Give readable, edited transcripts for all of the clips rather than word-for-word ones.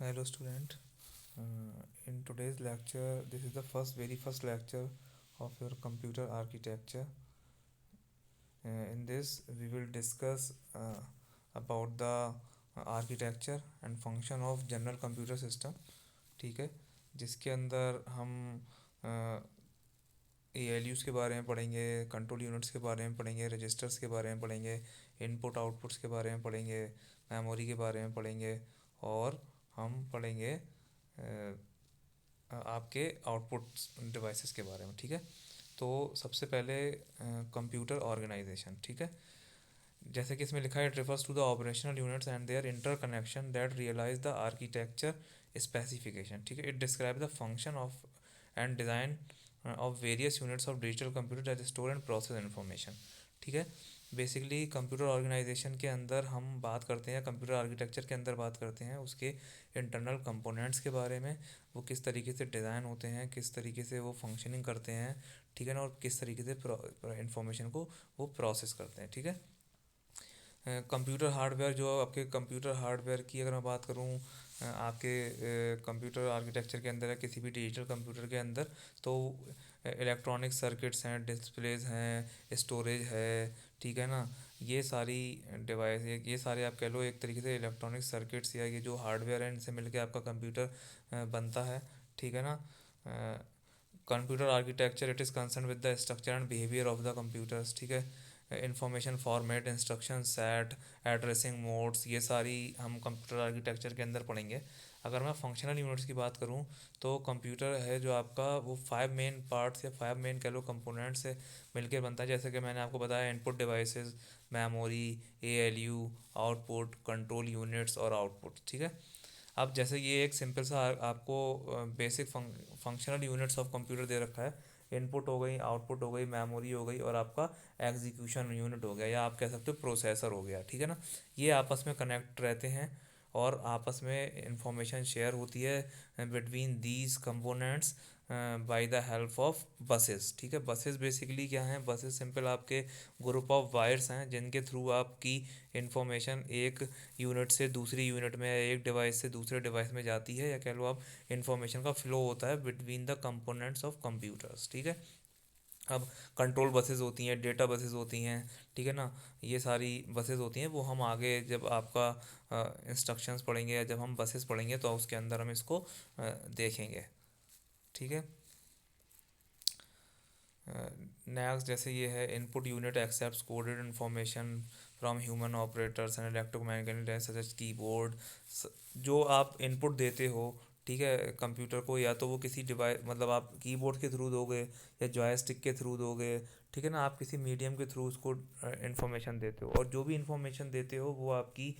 Hello student. In today's lecture, this is the very first lecture of your computer architecture. In this, we will discuss about the architecture and function of general computer system. ठीक है, जिसके अंदर हम ALUs के बारे में पढ़ेंगे, control units के बारे में पढ़ेंगे, रजिस्टर्स के बारे में पढ़ेंगे, इनपुट आउटपुट्स के बारे में पढ़ेंगे, मेमोरी के बारे में पढ़ेंगे और हम पढ़ेंगे आपके आउटपुट डिवाइसेस के बारे में। ठीक है, तो सबसे पहले कंप्यूटर ऑर्गेनाइजेशन। ठीक है, जैसे कि इसमें लिखा है, it refers to the operational units and their interconnection that realize the architecture specification. ठीक है, it describe the function of and design of various units of digital computer that store and process information. ठीक है, basically computer organisation के अंदर हम बात करते हैं, कंप्यूटर आर्किटेक्चर के अंदर बात करते हैं उसके इंटरनल कंपोनेंट्स के बारे में, वो किस तरीके से डिज़ाइन होते हैं, किस तरीके से वो फंक्शनिंग करते हैं। ठीक है ना, और किस तरीके से इंफॉर्मेशन को वो प्रोसेस करते हैं। ठीक है, कंप्यूटर हार्डवेयर, जो आपके कंप्यूटर हार्डवेयर की अगर मैं बात करूँ आपके कंप्यूटर आर्किटेक्चर के अंदर है, किसी भी डिजिटल कंप्यूटर के अंदर, तो इलेक्ट्रॉनिक सर्किट्स हैं, डिस्प्लेज हैं, स्टोरेज है। ठीक है ना, ये सारी डिवाइस, ये सारे आप कह लो एक तरीके से इलेक्ट्रॉनिक सर्किट्स, या ये जो हार्डवेयर है, इनसे मिलकर आपका कंप्यूटर बनता है। ठीक है ना, computer architecture, it is concern with the structure and behaviour of the computers. ठीक है, information format, instruction set, addressing modes, ये सारी हम कंप्यूटर आर्किटेक्चर के अंदर पढ़ेंगे। अगर मैं फंक्शनल यूनिट्स की बात करूं, तो कंप्यूटर है जो आपका, वो 5 मेन पार्ट्स या 5 मेन कह लो कंपोनेंट्स से मिलकर बनता है। जैसे कि मैंने आपको बताया, input devices, memory, ALU, output, control units और आउटपुट। ठीक है, अब जैसे ये एक सिंपल सा आपको basic functional units of computer दे रखा है। इनपुट हो गई, आउटपुट हो गई, मेमोरी हो गई और आपका एग्जीक्यूशन यूनिट हो गया, या आप कह सकते हो प्रोसेसर हो गया। ठीक है ना, ये आपस में कनेक्ट रहते हैं और आपस में इंफॉर्मेशन शेयर होती है between these components by the help of buses. ठीक है, बसेस बेसिकली क्या हैं? बसेस सिंपल आपके ग्रुप ऑफ वायर्स हैं जिनके थ्रू आपकी इंफॉर्मेशन एक यूनिट से दूसरी यूनिट में, एक डिवाइस से दूसरे डिवाइस में जाती है, या कह लो आप इंफॉर्मेशन का फ्लो होता है between the components of computers. ठीक है, अब कंट्रोल बसेस होती हैं, डेटा बसेस होती हैं। ठीक है ना, ये सारी बसेस होती हैं, वो हम आगे जब आपका इंस्ट्रक्शंस पढ़ेंगे या जब हम बसेस पढ़ेंगे तो उसके अंदर हम इसको देखेंगे। ठीक है, नेक्स्ट जैसे ये है, input unit accepts coded information from human operators and electromagnetic such as keyboard. जो आप इनपुट देते हो, ठीक है, कंप्यूटर को, या तो वो किसी डिवाइस, मतलब आप कीबोर्ड के थ्रू दोगे या जॉयस्टिक के थ्रू दोगे। ठीक है ना, आप किसी मीडियम के थ्रू उसको इन्फॉर्मेशन देते हो, और जो भी इन्फॉर्मेशन देते हो वो आपकी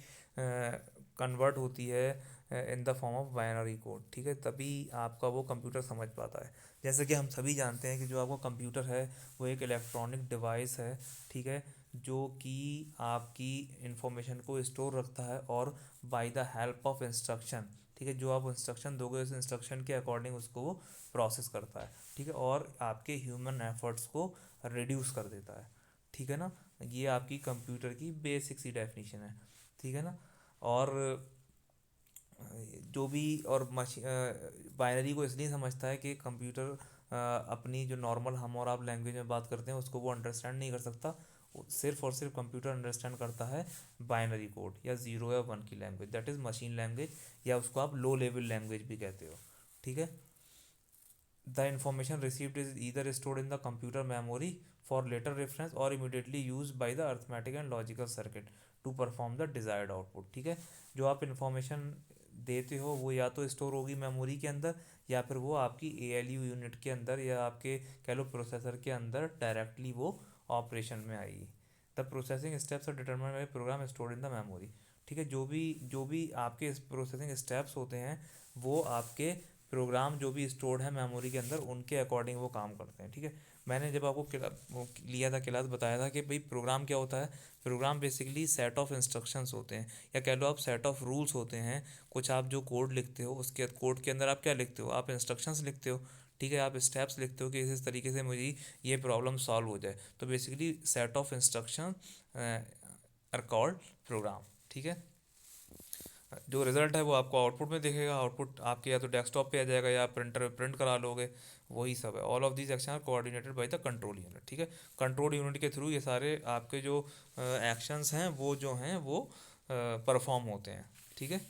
कन्वर्ट होती है in the form of binary code. ठीक है, तभी आपका वो कंप्यूटर समझ पाता है। जैसे कि हम सभी जानते हैं कि जो आपका कंप्यूटर है वो एक इलेक्ट्रॉनिक डिवाइस है। ठीक है, जो कि आपकी इंफॉर्मेशन को स्टोर रखता है और by the help of instruction, ठीक है, जो आप इंस्ट्रक्शन दोगे उस इंस्ट्रक्शन के अकॉर्डिंग उसको वो प्रोसेस करता है। ठीक है, और आपके ह्यूमन एफर्ट्स को रिड्यूस कर देता है। ठीक है ना, ये आपकी कंप्यूटर की बेसिक सी डेफिनेशन है। ठीक है ना, और जो भी, और बाइनरी को इसलिए समझता है कि कंप्यूटर अपनी जो नॉर्मल हम और आप लैंग्वेज में बात करते हैं उसको वो अंडरस्टैंड नहीं कर सकता। सिर्फ और सिर्फ कंप्यूटर अंडरस्टैंड करता है बाइनरी कोड, या 0 या 1 की language, that is machine language, या उसको आप लो लेवल लैंग्वेज भी कहते हो। ठीक है, the information received is either stored in the computer memory for later reference और immediately use by the arithmetic and logical circuit to perform the desired output. ठीक है, जो आप इंफॉर्मेशन देते हो वो या तो स्टोर होगी मेमोरी के अंदर, या फिर वो आपकी ALU यूनिट के अंदर, या आपके कह लो प्रोसेसर के अंदर डायरेक्टली वो ऑपरेशन में आएगी। The processing steps are determined by program stored in the memory. ठीक है, जो भी आपके प्रोसेसिंग स्टेप्स होते हैं वो आपके प्रोग्राम जो भी स्टोर्ड है मेमोरी के अंदर उनके अकॉर्डिंग वो काम करते हैं। ठीक है, मैंने जब आपको वो लिया था क्लास, बताया था कि भाई प्रोग्राम क्या होता है। Program basically set of instructions होते हैं, या कह लो आप सेट ऑफ रूल्स होते हैं। कुछ आप जो कोड लिखते हो उसके कोड के अंदर आप क्या लिखते हो? आप इंस्ट्रक्शंस लिखते हो। ठीक है, आप स्टेप्स लिखते हो कि इस तरीके से मुझे ये प्रॉब्लम सॉल्व हो जाए। तो basically set of instruction are called program. ठीक है, जो रिजल्ट है वो आपको आउटपुट में दिखेगा, आउटपुट आपके या तो डेस्कटॉप पे आ जाएगा या प्रिंटर पे प्रिंट करा लोगे, वही सब है। All of these action are coordinated by the control unit, ठीक है। कंट्रोल यूनिट के थ्रू ये सारे आपके जो एक्शंस हैं वो जो हैं वो परफॉर्म होते हैं, ठीक है।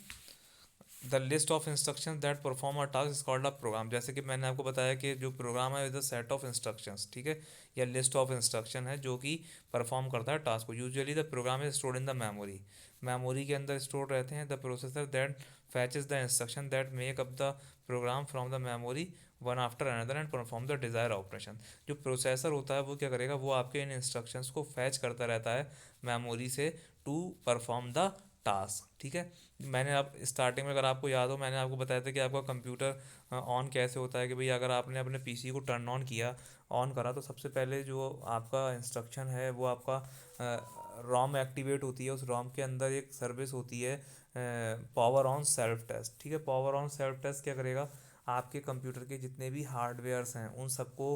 The list of instructions that perform a task is called a program. जैसे कि मैंने आपको बताया कि जो प्रोग्राम है is the set of instructions, ठीक है, या लिस्ट ऑफ इंस्ट्रक्शन है जो कि परफॉर्म करता है टास्क को। Usually the program is stored in the memory, memory के अंदर स्टोर रहते हैं। The processor that fetches the instruction that make up the program from the memory one after another and perform the desire operation. जो processor होता है वो क्या करेगा, वो आपके इन इंस्ट्रक्शंस को फैच करता रहता है मेमोरी से टू परफॉर्म द टास्क, ठीक है। मैंने आप स्टार्टिंग में अगर आपको याद हो, मैंने आपको बताया था कि आपका कंप्यूटर ऑन कैसे होता है, कि भाई अगर आपने अपने पीसी को टर्न ऑन किया, ऑन करा, तो सबसे पहले जो आपका इंस्ट्रक्शन है वो आपका रोम एक्टिवेट होती है। उस रोम के अंदर एक सर्विस होती है पावर ऑन सेल्फ टेस्ट, ठीक है। पावर ऑन सेल्फ टेस्ट क्या करेगा, आपके कंप्यूटर के जितने भी हार्डवेयर्स हैं उन सबको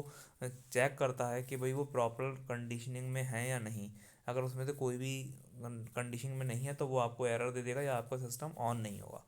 चेक करता है कि भाई वो प्रॉपर कंडीशनिंग में है या नहीं। अगर उसमें से कोई भी कंडीशन में नहीं है तो वो आपको एरर दे देगा या आपका सिस्टम ऑन नहीं होगा,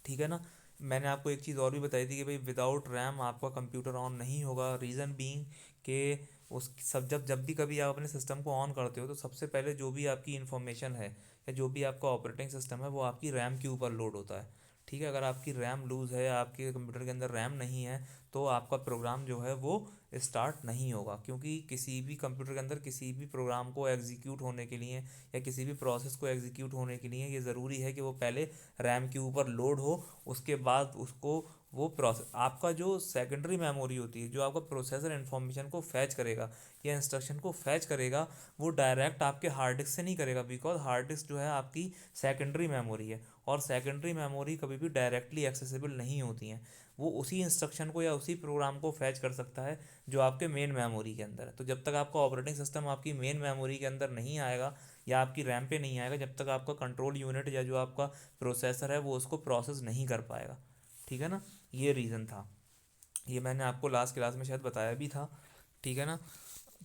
ठीक है ना। मैंने आपको एक चीज़ और भी बताई थी कि भाई विदाउट रैम आपका कंप्यूटर ऑन नहीं होगा। रीज़न बीइंग कि उस सब जब भी कभी आप अपने सिस्टम को ऑन करते हो तो सबसे पहले जो भी आपकी इन्फॉर्मेशन है या जो भी आपका ऑपरेटिंग सिस्टम है वो आपकी रैम के ऊपर लोड होता है, ठीक है। अगर आपकी रैम लूज़ है, आपके कंप्यूटर के अंदर रैम नहीं है, तो आपका प्रोग्राम जो है वो स्टार्ट नहीं होगा। क्योंकि किसी भी कंप्यूटर के अंदर किसी भी प्रोग्राम को एग्जीक्यूट होने के लिए या किसी भी प्रोसेस को एग्जीक्यूट होने के लिए ये ज़रूरी है कि वो पहले रैम के ऊपर लोड हो, उसके बाद उसको वो प्रोसेस आपका जो सेकेंडरी मेमोरी होती है, जो आपका प्रोसेसर इन्फॉर्मेशन को फैच करेगा या इंस्ट्रक्शन को फैच करेगा, वो डायरेक्ट आपके हार्ड डिस्क से नहीं करेगा। बिकॉज हार्ड डिस्क जो है आपकी सेकेंडरी मेमोरी है, और सेकेंडरी मेमोरी कभी भी डायरेक्टली एक्सेसिबल नहीं होती हैं। वो उसी इंस्ट्रक्शन को या उसी प्रोग्राम को फैच कर सकता है जो आपके मेन मेमोरी के अंदर है। तो जब तक आपका ऑपरेटिंग सिस्टम आपकी मेन मेमोरी के अंदर नहीं आएगा या आपकी रैम पे नहीं आएगा, जब तक आपका कंट्रोल यूनिट या जो आपका प्रोसेसर है वो उसको प्रोसेस नहीं कर पाएगा, ठीक है ना। ये रीज़न था, ये मैंने आपको लास्ट क्लास में शायद बताया भी था, ठीक है ना।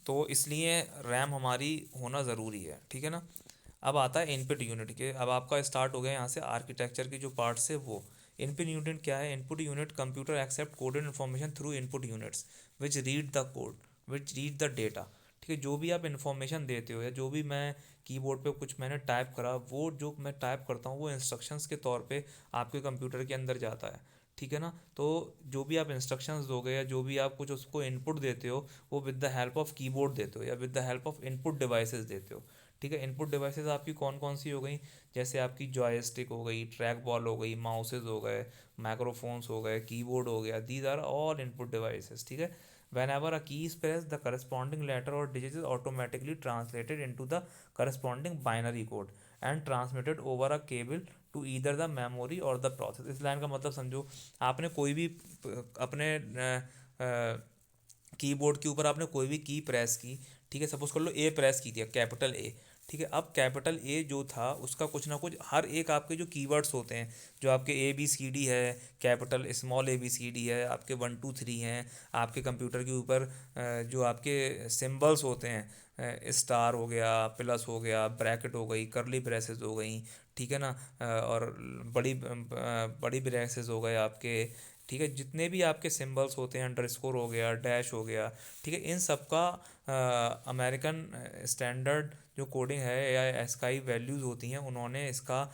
तो इसलिए रैम हमारी होना ज़रूरी है, ठीक है ना। अब आता है इनपुट यूनिट के। अब आपका स्टार्ट हो गया यहाँ से आर्किटेक्चर की जो पार्ट्स है वो। इनपुट यूनिट क्या है, input unit computer accept coded information through input units which read the code, which read the data, ठीक है। जो भी आप इन्फॉर्मेशन देते हो या जो भी मैं कीबोर्ड पे कुछ मैंने टाइप करा, वो जो मैं टाइप करता हूँ वो इंस्ट्रक्शंस के तौर पे आपके कंप्यूटर के अंदर जाता है, ठीक है ना। तो जो भी आप इंस्ट्रक्शंस दोगे या जो भी आप कुछ उसको इनपुट देते हो, वो with the help of keyboard देते हो या with the help of input devices देते हो, ठीक है। इनपुट डिवाइसेस आपकी कौन कौन सी हो गई, जैसे आपकी जॉयस्टिक हो गई, ट्रैक बॉल हो गई, माउसेज हो गए, माइक्रोफोन्स हो गए, कीबोर्ड हो गया, these are all input devices, ठीक है। whenever a key is pressed the corresponding letter or digit is automatically translated into the corresponding binary code and transmitted over a cable to either the memory or the process। इस line का मतलब समझो, आपने कोई भी अपने keyboard के ऊपर आपने कोई भी की प्रेस की, ठीक है। सपोज कर लो ए प्रेस की थी, कैपिटल ए, ठीक है। अब कैपिटल ए जो था उसका कुछ ना कुछ हर एक आपके जो कीवर्ड्स होते हैं, जो आपके ए बी सी डी है, capital small A B C D है, आपके 1 2 3 हैं, आपके कंप्यूटर के ऊपर जो आपके सिंबल्स होते हैं, स्टार हो गया, प्लस हो गया, ब्रैकेट हो गई, करली ब्रेसेस हो गई, ठीक है ना, और बड़ी ब्रेसेस हो गए आपके, ठीक है। जितने भी आपके सिंबल्स होते हैं, अंडरस्कोर हो गया, डैश हो गया, ठीक है, इन सब का अमेरिकन स्टैंडर्ड जो कोडिंग है या एस्काई वैल्यूज़ होती हैं, उन्होंने इसका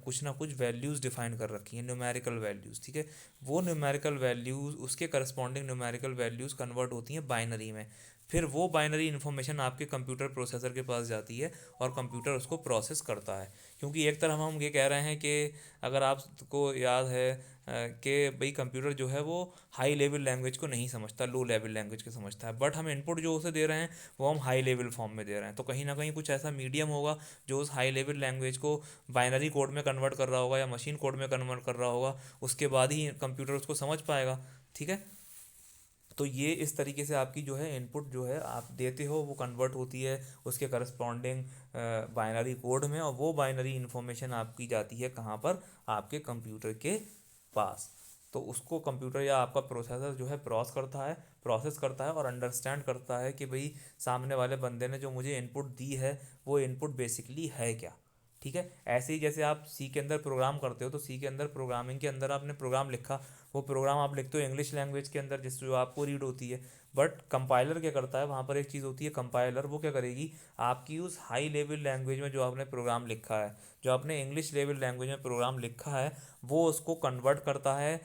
कुछ ना कुछ वैल्यूज़ डिफाइन कर रखी हैं, न्यूमेरिकल वैल्यूज़, ठीक है। वो न्यूमेरिकल वैल्यूज़, उसके करस्पॉन्डिंग न्यूमेरिकल वैल्यूज़ कन्वर्ट होती हैं बाइनरी में। फिर वो बाइनरी इन्फॉर्मेशन आपके कंप्यूटर प्रोसेसर के पास जाती है और कंप्यूटर उसको प्रोसेस करता है। क्योंकि एक तरफ हम ये कह रहे हैं कि अगर आपको याद है कि भाई कंप्यूटर जो है वो हाई लेवल लैंग्वेज को नहीं समझता, लो लेवल लैंग्वेज को समझता है, बट हम इनपुट जो उसे दे रहे हैं वो हम हाई लेवल फॉर्म में दे रहे हैं। तो कहीं ना कहीं कुछ ऐसा मीडियम होगा जो उस हाई लेवल लैंग्वेज को बाइनरी कोड में कन्वर्ट कर रहा होगा या मशीन कोड में कन्वर्ट कर रहा होगा, उसके बाद ही कंप्यूटर उसको समझ पाएगा, ठीक है। तो ये इस तरीके से आपकी जो है इनपुट जो है आप देते हो वो कन्वर्ट होती है उसके करस्पॉन्डिंग बाइनरी कोड में, और वो बाइनरी इन्फॉर्मेशन आपकी जाती है कहाँ पर, आपके कंप्यूटर के पास। तो उसको कंप्यूटर या आपका प्रोसेसर जो है प्रोसेस करता है और अंडरस्टैंड करता है कि भाई सामने वाले बंदे ने जो मुझे इनपुट दी है वो इनपुट बेसिकली है क्या, ठीक है। ऐसे ही जैसे आप सी के अंदर प्रोग्राम करते हो, तो सी के अंदर प्रोग्रामिंग के अंदर आपने प्रोग्राम लिखा, वो प्रोग्राम आप लिखते हो इंग्लिश लैंग्वेज के अंदर जिस जो आपको रीड होती है। बट कंपाइलर क्या करता है, वहाँ पर एक चीज़ होती है कंपाइलर, वो क्या करेगी, आपकी उस हाई लेवल लैंग्वेज में जो आपने प्रोग्राम लिखा है, जो आपने इंग्लिश लेवल लैंग्वेज में प्रोग्राम लिखा है, वो उसको कन्वर्ट करता है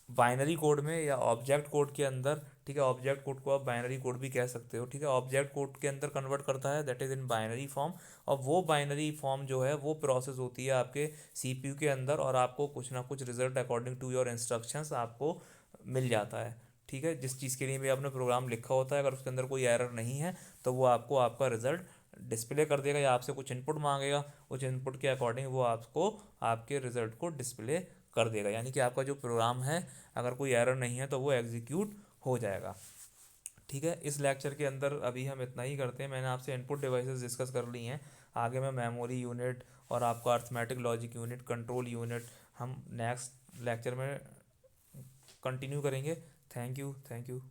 बाइनरी कोड में या ऑब्जेक्ट कोड के अंदर। ठीक है, ऑब्जेक्ट कोड को आप बाइनरी कोड भी कह सकते हो। ठीक है, ऑब्जेक्ट कोड के अंदर कन्वर्ट करता है, that is in binary form. और वो बाइनरी फॉर्म जो है वो प्रोसेस होती है आपके सीपीयू के अंदर, और आपको कुछ ना कुछ result according to your instructions आपको मिल जाता है। ठीक है, जिस चीज़ के लिए भी आपने प्रोग्राम लिखा होता है, अगर उसके अंदर कोई एरर नहीं है तो वो आपको आपका रिजल्ट डिस्प्ले कर देगा, या आपसे कुछ इनपुट मांगेगा, उस इनपुट के अकॉर्डिंग वो आपको आपके रिजल्ट को डिस्प्ले कर देगा। यानी कि आपका जो प्रोग्राम है, अगर कोई एरर नहीं है तो वो एग्जीक्यूट हो जाएगा। ठीक है, इस लेक्चर के अंदर अभी हम इतना ही करते हैं। मैंने आपसे इनपुट डिवाइसेस डिस्कस कर ली हैं, आगे मैं मेमोरी यूनिट और आपका arithmetic logic unit, control unit हम नेक्स्ट लेक्चर में कंटिन्यू करेंगे। Thank you, thank you.